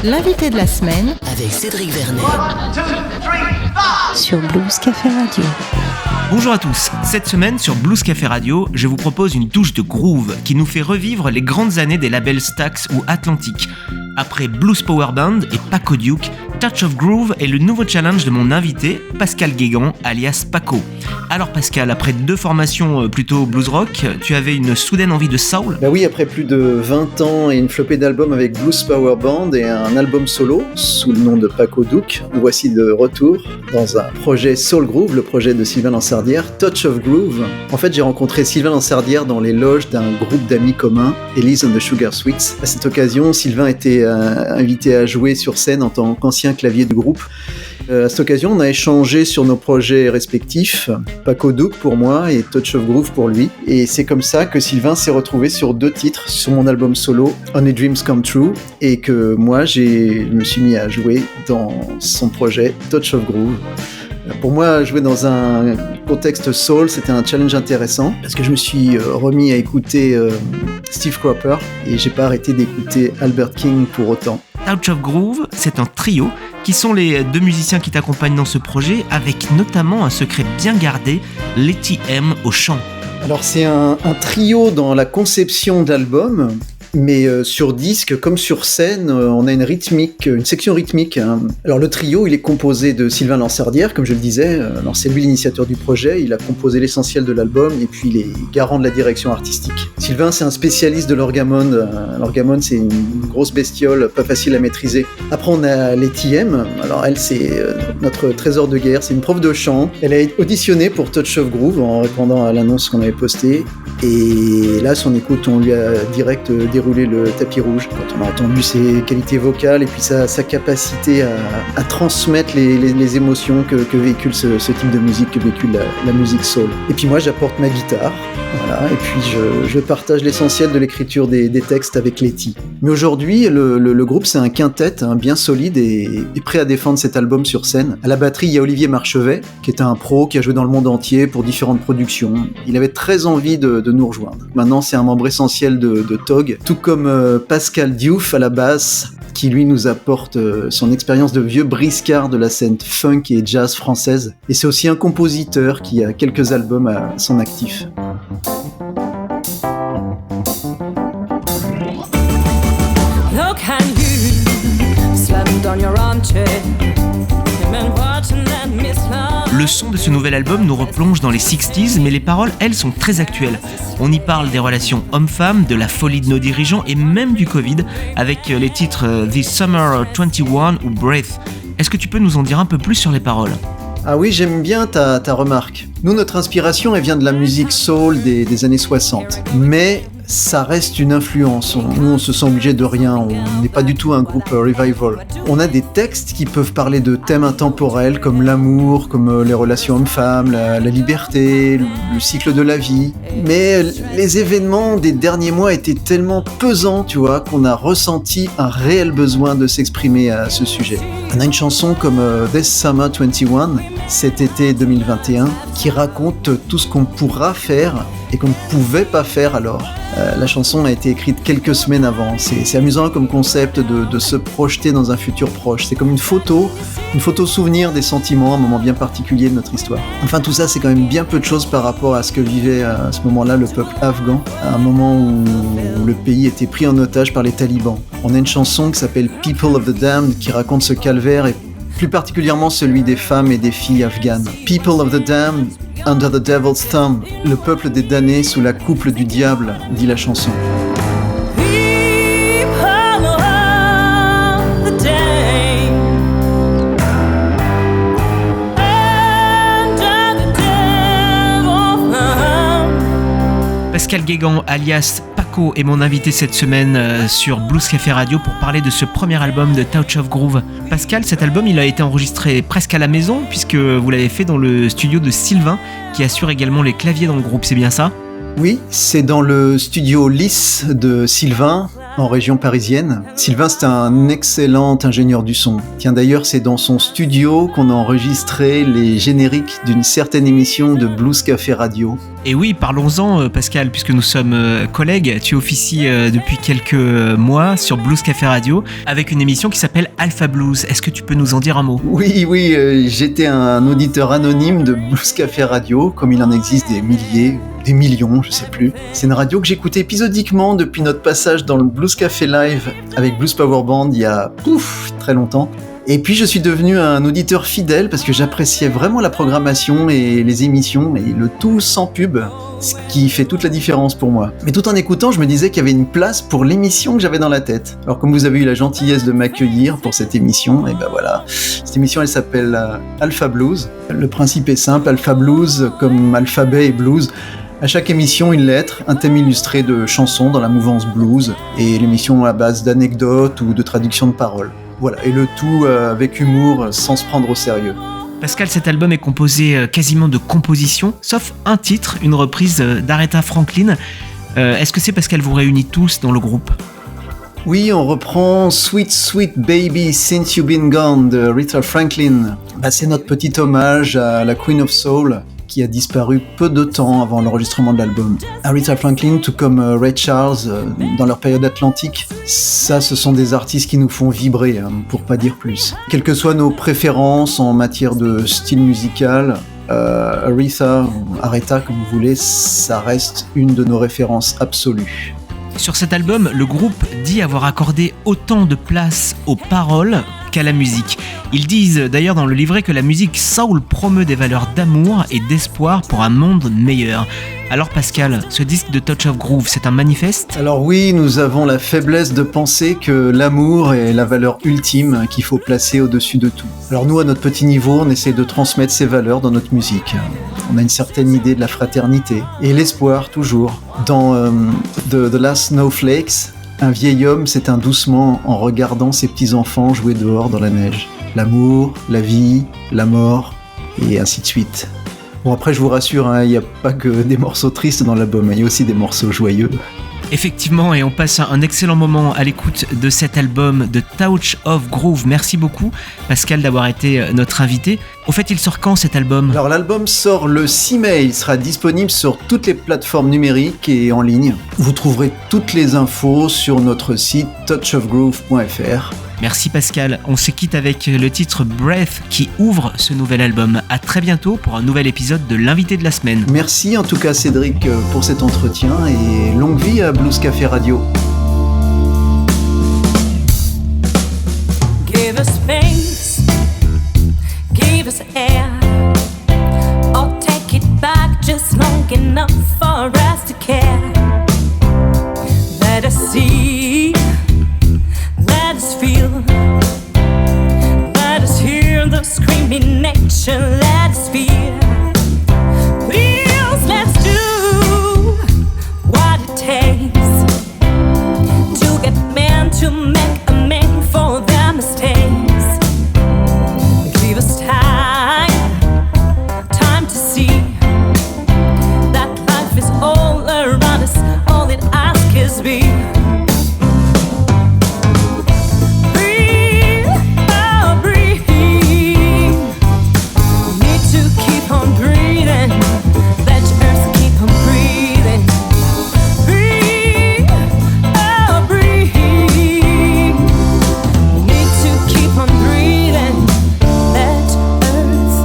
L'invité de la semaine avec Cédric Vernet sur Blues Café Radio. Bonjour à tous, cette semaine sur Blues Café Radio, je vous propose une touche de groove qui nous fait revivre les grandes années des labels Stax ou Atlantic. Après Blues Power Band et Paco Duke, Touch of Groove est le nouveau challenge de mon invité, Pascal Guégan, alias Paco. Alors Pascal, après 2 formations plutôt blues rock, tu avais une soudaine envie de soul ? Bah oui, après plus de 20 ans et une flopée d'albums avec Blues Power Band et un album solo sous le nom de Paco Duke, nous voici de retour dans un projet Soul Groove, le projet de Sylvain Lansardière, Touch of Groove. En fait, j'ai rencontré Sylvain Lansardière dans les loges d'un groupe d'amis communs, Elise and the Sugar Sweets. À cette occasion, Sylvain était invité à jouer sur scène en tant qu'ancien clavier du groupe. À cette occasion, on a échangé sur nos projets respectifs, Paco Duke pour moi et Touch of Groove pour lui. Et c'est comme ça que Sylvain s'est retrouvé sur 2 titres sur mon album solo, Only Dreams Come True, et que moi, je me suis mis à jouer dans son projet Touch of Groove. Pour moi, jouer dans un contexte soul, c'était un challenge intéressant parce que je me suis remis à écouter Steve Cropper et j'ai pas arrêté d'écouter Albert King pour autant. Touch of Groove, c'est un trio. Qui sont les 2 musiciens qui t'accompagnent dans ce projet, avec notamment un secret bien gardé, Letty M au chant. Alors c'est un trio dans la conception de l'album, mais sur disque comme sur scène, on a une section rythmique. Alors le trio, il est composé de Sylvain Lansardière, comme je le disais. Alors c'est lui l'initiateur du projet, il a composé l'essentiel de l'album et puis il est garant de la direction artistique. Sylvain, c'est un spécialiste de l'orgamone. L'orgamone, c'est une grosse bestiole, pas facile à maîtriser. Après, on a Letty M. Alors elle, c'est notre trésor de guerre, c'est une prof de chant. Elle a auditionné pour Touch of Groove en répondant à l'annonce qu'on avait postée. Et là, son écoute, on lui a direct déroulé le tapis rouge quand on a entendu ses qualités vocales et puis sa capacité à transmettre les émotions que véhicule ce type de musique, que véhicule la musique soul. Et puis moi, j'apporte ma guitare, voilà, et puis je partage l'essentiel de l'écriture des textes avec Letty. Mais aujourd'hui, le groupe, c'est un quintet bien solide et prêt à défendre cet album sur scène. À la batterie, il y a Olivier Marchevet, qui est un pro, qui a joué dans le monde entier pour différentes productions. Il avait très envie de nous rejoindre. Maintenant, c'est un membre essentiel de Tog, tout comme Pascal Diouf à la basse, qui lui nous apporte son expérience de vieux briscard de la scène funk et jazz française. Et c'est aussi un compositeur qui a quelques albums à son actif. Look at you, slammed on your armchair. Le son de ce nouvel album nous replonge dans les 60s, mais les paroles, elles, sont très actuelles. On y parle des relations hommes-femmes, de la folie de nos dirigeants et même du Covid, avec les titres This Summer 21 ou Breath. Est-ce que tu peux nous en dire un peu plus sur les paroles ? Ah oui, j'aime bien ta remarque. Nous, notre inspiration, elle vient de la musique soul des années 60. Mais ça reste une influence. Nous, on se sent obligé de rien. On n'est pas du tout un groupe revival. On a des textes qui peuvent parler de thèmes intemporels comme l'amour, comme les relations hommes-femmes, la liberté, le cycle de la vie. Mais les événements des derniers mois étaient tellement pesants, tu vois, qu'on a ressenti un réel besoin de s'exprimer à ce sujet. On a une chanson comme This Summer 21, cet été 2021, qui raconte tout ce qu'on pourra faire et qu'on ne pouvait pas faire alors. La chanson a été écrite quelques semaines avant. C'est amusant comme concept de se projeter dans un futur proche. C'est comme une photo souvenir des sentiments, un moment bien particulier de notre histoire. Enfin, tout ça, c'est quand même bien peu de choses par rapport à ce que vivait à ce moment-là le peuple afghan, à un moment où le pays était pris en otage par les talibans. On a une chanson qui s'appelle People of the Damned qui raconte ce calvaire et plus particulièrement celui des femmes et des filles afghanes. People of the Damned, under the devil's thumb, le peuple des damnés sous la couple du diable, dit la chanson. Pascal Guégan, alias Paco, est mon invité cette semaine sur Blues Café Radio pour parler de ce premier album de Touch of Groove. Pascal, cet album, il a été enregistré presque à la maison, puisque vous l'avez fait dans le studio de Sylvain, qui assure également les claviers dans le groupe, c'est bien ça ? Oui, c'est dans le studio Lys de Sylvain, en région parisienne. Sylvain, c'est un excellent ingénieur du son. Tiens, d'ailleurs, c'est dans son studio qu'on a enregistré les génériques d'une certaine émission de Blues Café Radio. Et oui, parlons-en Pascal, puisque nous sommes collègues. Tu officies depuis quelques mois sur Blues Café Radio avec une émission qui s'appelle Alpha Blues. Est-ce que tu peux nous en dire un mot ? Oui, j'étais un auditeur anonyme de Blues Café Radio, comme il en existe des milliers, des millions, je sais plus. C'est une radio que j'écoutais épisodiquement depuis notre passage dans le Blues Café Live avec Blues Power Band il y a très longtemps. Et puis je suis devenu un auditeur fidèle parce que j'appréciais vraiment la programmation et les émissions et le tout sans pub, ce qui fait toute la différence pour moi. Mais tout en écoutant, je me disais qu'il y avait une place pour l'émission que j'avais dans la tête. Alors comme vous avez eu la gentillesse de m'accueillir pour cette émission, et ben voilà, cette émission elle s'appelle Alpha Blues. Le principe est simple, Alpha Blues comme alphabet et blues. À chaque émission, une lettre, un thème illustré de chansons dans la mouvance blues et l'émission à base d'anecdotes ou de traductions de paroles. Voilà, et le tout avec humour, sans se prendre au sérieux. Pascal, cet album est composé quasiment de compositions, sauf un titre, une reprise d'Aretha Franklin. Est-ce que c'est parce qu'elle vous réunit tous dans le groupe ? Oui, on reprend Sweet Sweet Baby Since You've Been Gone de Aretha Franklin. C'est notre petit hommage à la Queen of Soul, qui a disparu peu de temps avant l'enregistrement de l'album. Aretha Franklin, tout comme Ray Charles, dans leur période atlantique, ce sont des artistes qui nous font vibrer, pour pas dire plus. Quelles que soient nos préférences en matière de style musical, Aretha, comme vous voulez, ça reste une de nos références absolues. Sur cet album, le groupe dit avoir accordé autant de place aux paroles qu'à la musique. Ils disent d'ailleurs dans le livret que la musique soul promeut des valeurs d'amour et d'espoir pour un monde meilleur. Alors Pascal, ce disque de Touch of Groove, c'est un manifeste ? Alors oui, nous avons la faiblesse de penser que l'amour est la valeur ultime qu'il faut placer au-dessus de tout. Alors nous, à notre petit niveau, on essaie de transmettre ces valeurs dans notre musique. On a une certaine idée de la fraternité et l'espoir toujours. Dans The Last Snowflakes, un vieil homme s'éteint doucement en regardant ses petits-enfants jouer dehors dans la neige. L'amour, la vie, la mort, et ainsi de suite. Bon, après, je vous rassure, il n'y a pas que des morceaux tristes dans l'album, il y a aussi des morceaux joyeux. Effectivement, et on passe un excellent moment à l'écoute de cet album de Touch of Groove. Merci beaucoup Pascal d'avoir été notre invité. Au fait, il sort quand cet album ? Alors l'album sort le 6 mai, il sera disponible sur toutes les plateformes numériques et en ligne. Vous trouverez toutes les infos sur notre site touchofgroove.fr. Merci Pascal, on se quitte avec le titre Breath qui ouvre ce nouvel album. À très bientôt pour un nouvel épisode de l'invité de la semaine. Merci en tout cas Cédric pour cet entretien et longue vie à Blues Café Radio. Give us space, give us air, or take it back just long enough for us to care. Let us see, let us feel, let us hear the screaming nature, let us feel. Please, let's do what it takes to get men to make amend for their mistakes. Give us time to see that life is all around us, all it asks is be. Breathe, oh breathe. Need to keep on breathing. Let your earth keep on breathing. Breathe, oh breathe. Need to keep on breathing. Let earth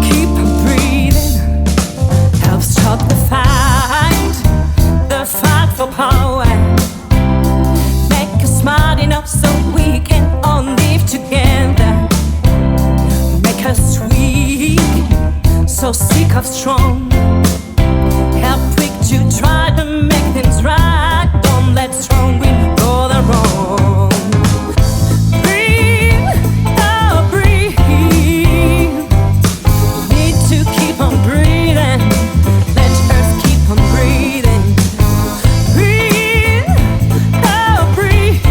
keep on breathing. Help stop the fight for power. Make us smart enough so we can all live together. Make us weak, so sick of strong. Help quick to try to make things right. Don't let strong win for the wrong. Breathe, oh breathe. Need to keep on breathing. Let earth keep on breathing. Breathe, oh breathe.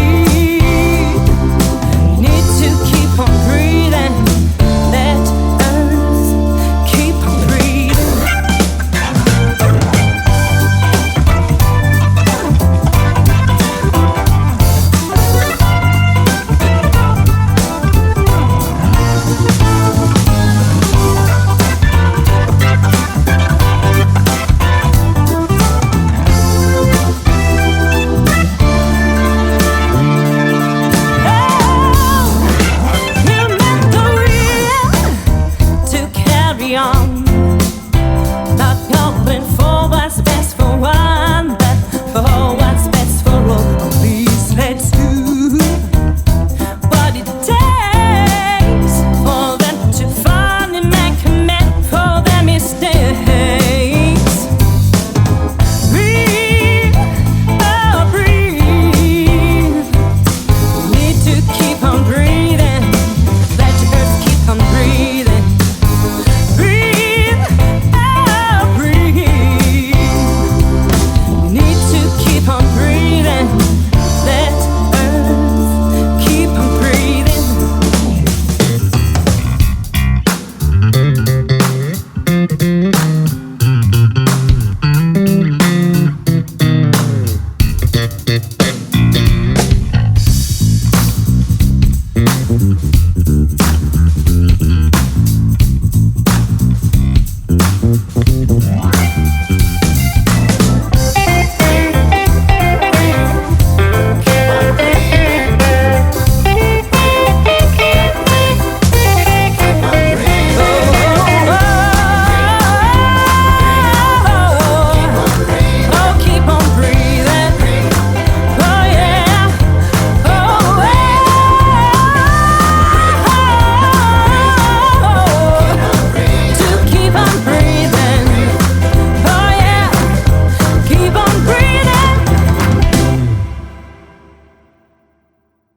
Need to keep on breathing. Let earth keep on breathing.